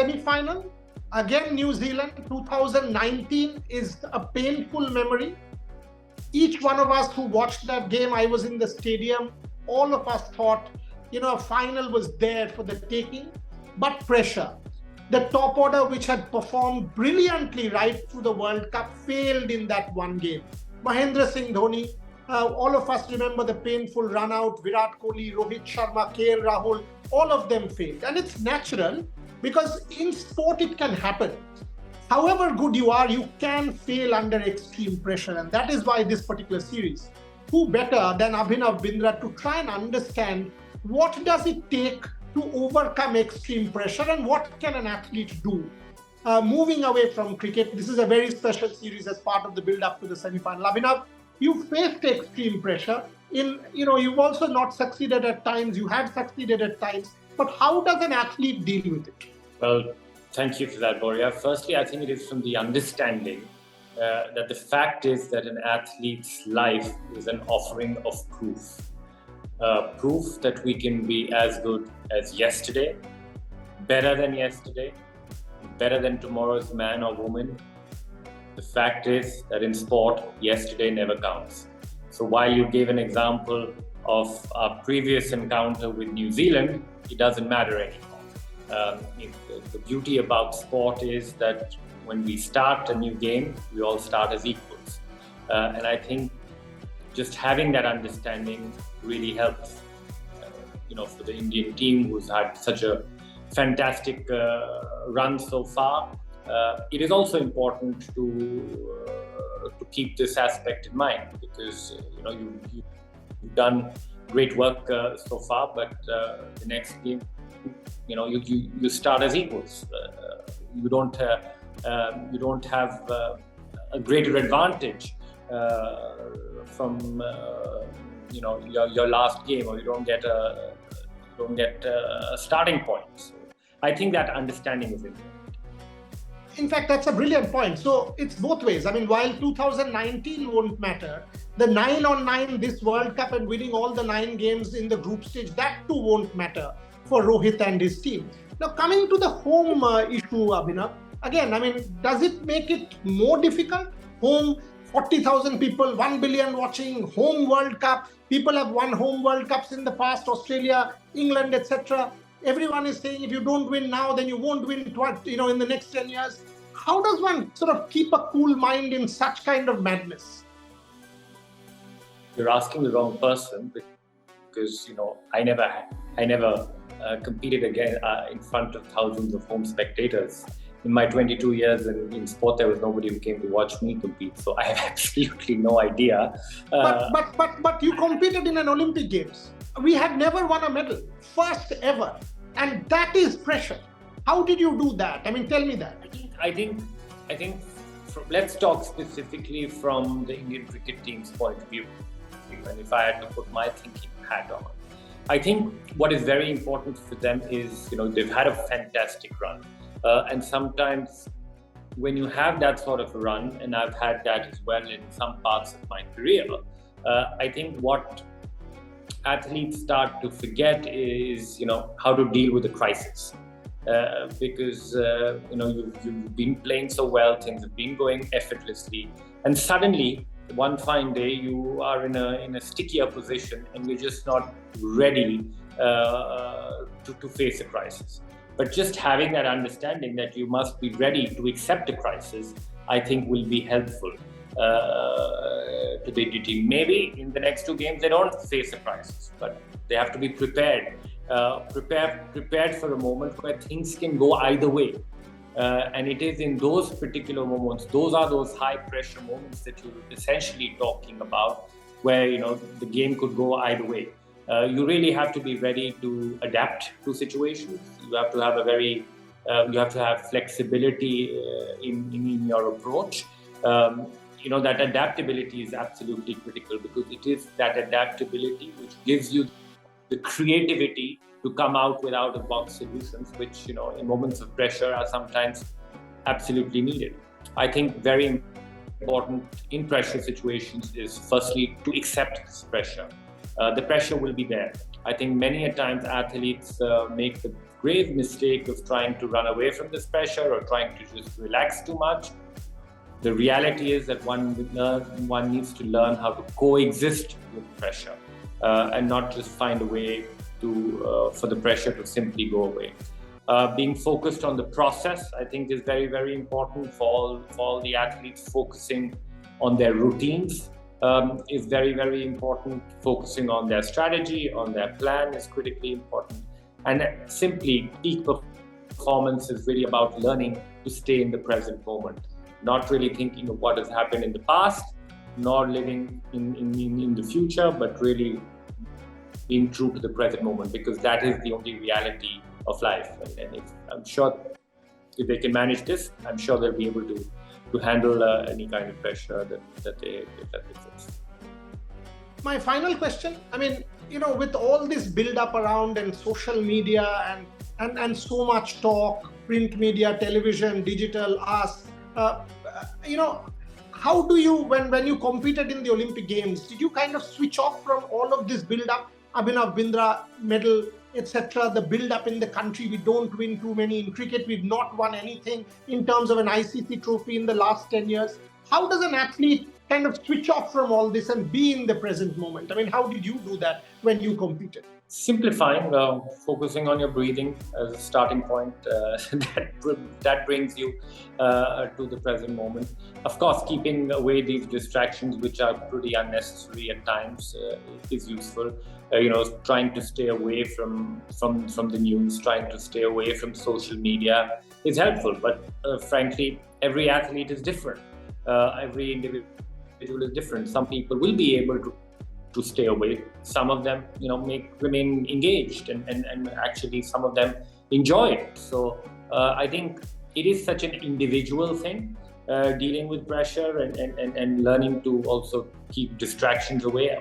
semi-final. Again, New Zealand, 2019 is a painful memory. Each one of us who watched that game, I was in the stadium, all of us thought, a final was there for the taking, but pressure. The top order, which had performed brilliantly right through the World Cup, failed in that one game. Mahendra Singh Dhoni, all of us remember the painful run out, Virat Kohli, Rohit Sharma, KL Rahul, all of them failed. And it's natural because in sport it can happen. However good you are, you can fail under extreme pressure. And that is why this particular series, who better than Abhinav Bindra to try and understand what does it take to overcome extreme pressure and what can an athlete do? Moving away from cricket, this is a very special series as part of the build-up to the semi-final. Abhinav, you faced extreme pressure. You've also not succeeded at times, you have succeeded at times, but how does an athlete deal with it? Well, thank you for that, Boria. Firstly, I think it is from the understanding that the fact is that an athlete's life is an offering of proof. Proof that we can be as good as yesterday, better than yesterday, better than tomorrow's man or woman. The fact is that in sport, yesterday never counts. So while you gave an example of our previous encounter with New Zealand, it doesn't matter anymore. The beauty about sport is that when we start a new game, we all start as equals. And I think just having that understanding really helps. For the Indian team who's had such a fantastic run so far, it is also important to keep this aspect in mind because you've done great work so far, but the next game, you start as equals. You don't have a greater advantage from your last game, or you don't get a starting point. So I think that understanding is important. In fact, that's a brilliant point. So it's both ways. I mean, while 2019 won't matter, the 9-on-9 this World Cup and winning all the 9 games in the group stage, that too won't matter for Rohit and his team. Now, coming to the home issue, Abhinav, again, I mean, does it make it more difficult? Home, 40,000 people, 1 billion watching, home World Cup. People have won home World Cups in the past, Australia, England, etc. Everyone is saying if you don't win now, then you won't win in the next 10 years. How does one sort of keep a cool mind in such kind of madness? You're asking the wrong person because I never competed again in front of thousands of home spectators. In my 22 years in sport, there was nobody who came to watch me compete, so I have absolutely no idea. But you competed in an Olympic Games. We had never won a medal, first ever, and that is pressure. How did you do that? I mean, tell me that. I think. Let's talk specifically from the Indian cricket team's point of view, and if I had to put my thinking hat on, I think what is very important for them is they've had a fantastic run. And sometimes when you have that sort of a run, and I've had that as well in some parts of my career, I think what athletes start to forget is, how to deal with the crisis. Because, you've been playing so well, things have been going effortlessly, and suddenly one fine day you are in a stickier position and you're just not ready to face a crisis. But just having that understanding that you must be ready to accept a crisis, I think will be helpful to the Indian team. Maybe in the next 2 games they don't face a crisis, but they have to be prepared for a moment where things can go either way. And it is in those particular moments, those are those high pressure moments that you're essentially talking about, where the game could go either way. You really have to be ready to adapt to situations. You have to have flexibility in your approach. That adaptability is absolutely critical, because it is that adaptability which gives you the creativity to come out with out-of-box solutions, which in moments of pressure are sometimes absolutely needed. I think very important in pressure situations is firstly to accept this pressure. The pressure will be there. I think many a times athletes make the grave mistake of trying to run away from this pressure or trying to just relax too much. The reality is that one needs to learn how to coexist with pressure and not just find a way for the pressure to simply go away. Being focused on the process, I think, is very, very important for all the athletes. Focusing on their routines is very, very important. Focusing on their strategy, on their plan is critically important. And simply, peak performance is really about learning to stay in the present moment. Not really thinking of what has happened in the past, nor living in the future, but really being true to the present moment, because that is the only reality of life. And I'm sure if they can manage this, I'm sure they'll be able to handle any kind of pressure that they face. My final question, I mean, with all this build up around and social media and so much talk, print media, television, digital, us, how do you, when you competed in the Olympic Games, did you kind of switch off from all of this build up? Abhinav Bindra medal, etc., the build up in the country, we don't win too many. In cricket, we've not won anything in terms of an ICC trophy in the last 10 years. How does an athlete kind of switch off from all this and be in the present moment? I mean, how did you do that when you competed? Simplifying, focusing on your breathing as a starting point, that brings you to the present moment. Of course, keeping away these distractions, which are pretty unnecessary at times, is useful. Trying to stay away from the news, trying to stay away from social media is helpful. But frankly, every athlete is different. Every individual is different. Some people will be able to stay away. Some of them, remain engaged, and actually some of them enjoy it. So I think it is such an individual thing, dealing with pressure and learning to also keep distractions away.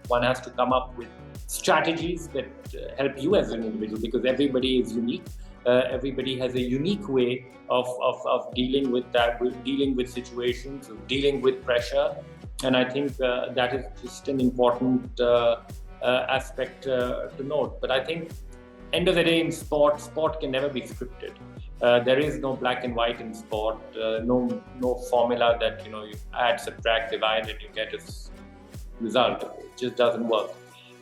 One has to come up with strategies that help you as an individual, because everybody is unique. Everybody has a unique way of dealing with that, dealing with situations, of dealing with pressure. And I think that is just an important aspect to note. But I think, end of the day, in sport can never be scripted. There is no black and white in sport. No formula that you add, subtract, divide, and you get a result. It just doesn't work.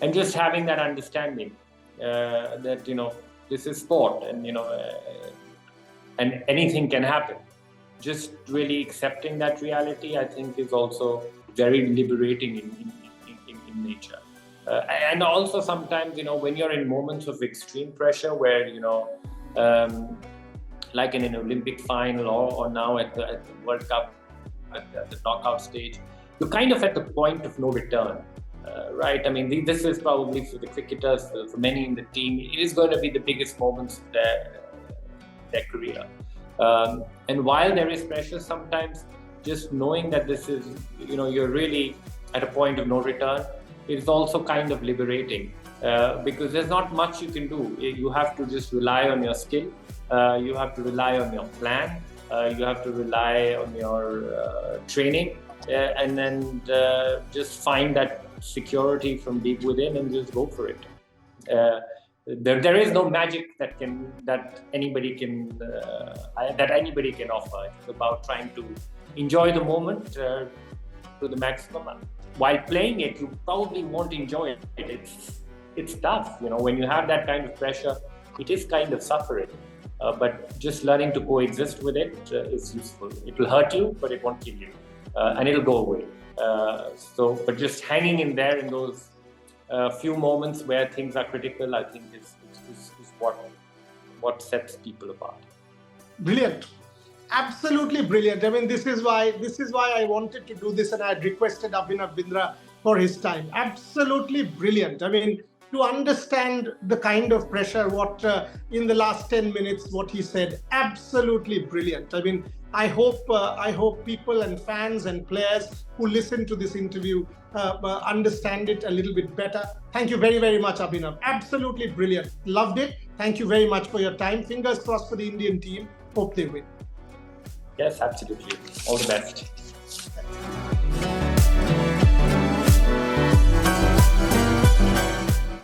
And just having that understanding that this is sport, and and anything can happen. Just really accepting that reality, I think, is also very liberating in nature. And also sometimes, when you're in moments of extreme pressure where, like in an Olympic final or now at the World Cup, at the knockout stage, you're kind of at the point of no return, right? I mean, this is probably for the cricketers, for many in the team, it is going to be the biggest moments of their career. And while there is pressure, sometimes just knowing that this is, you're really at a point of no return, it's also kind of liberating, because there's not much you can do. You have to just rely on your skill. You have to rely on your plan. You have to rely on your training, and then just find that security from deep within and just go for it. There is no magic that anybody can offer. It's about trying to enjoy the moment to the maximum. While playing it, you probably won't enjoy it. It's tough, when you have that kind of pressure. It is kind of suffering, but just learning to coexist with it is useful. It will hurt you, but it won't kill you, and it'll go away. But just hanging in there in those few moments where things are critical, I think is what sets people apart. Brilliant. Absolutely brilliant. I mean, this is why I wanted to do this, and I had requested Abhinav Bindra for his time. Absolutely brilliant. I mean, to understand the kind of pressure, what in the last 10 minutes, what he said, absolutely brilliant. I mean, I hope people and fans and players who listen to this interview understand it a little bit better. Thank you very, very much, Abhinav. Absolutely brilliant. Loved it. Thank you very much for your time. Fingers crossed for the Indian team. Hope they win. Yes, absolutely. All the best.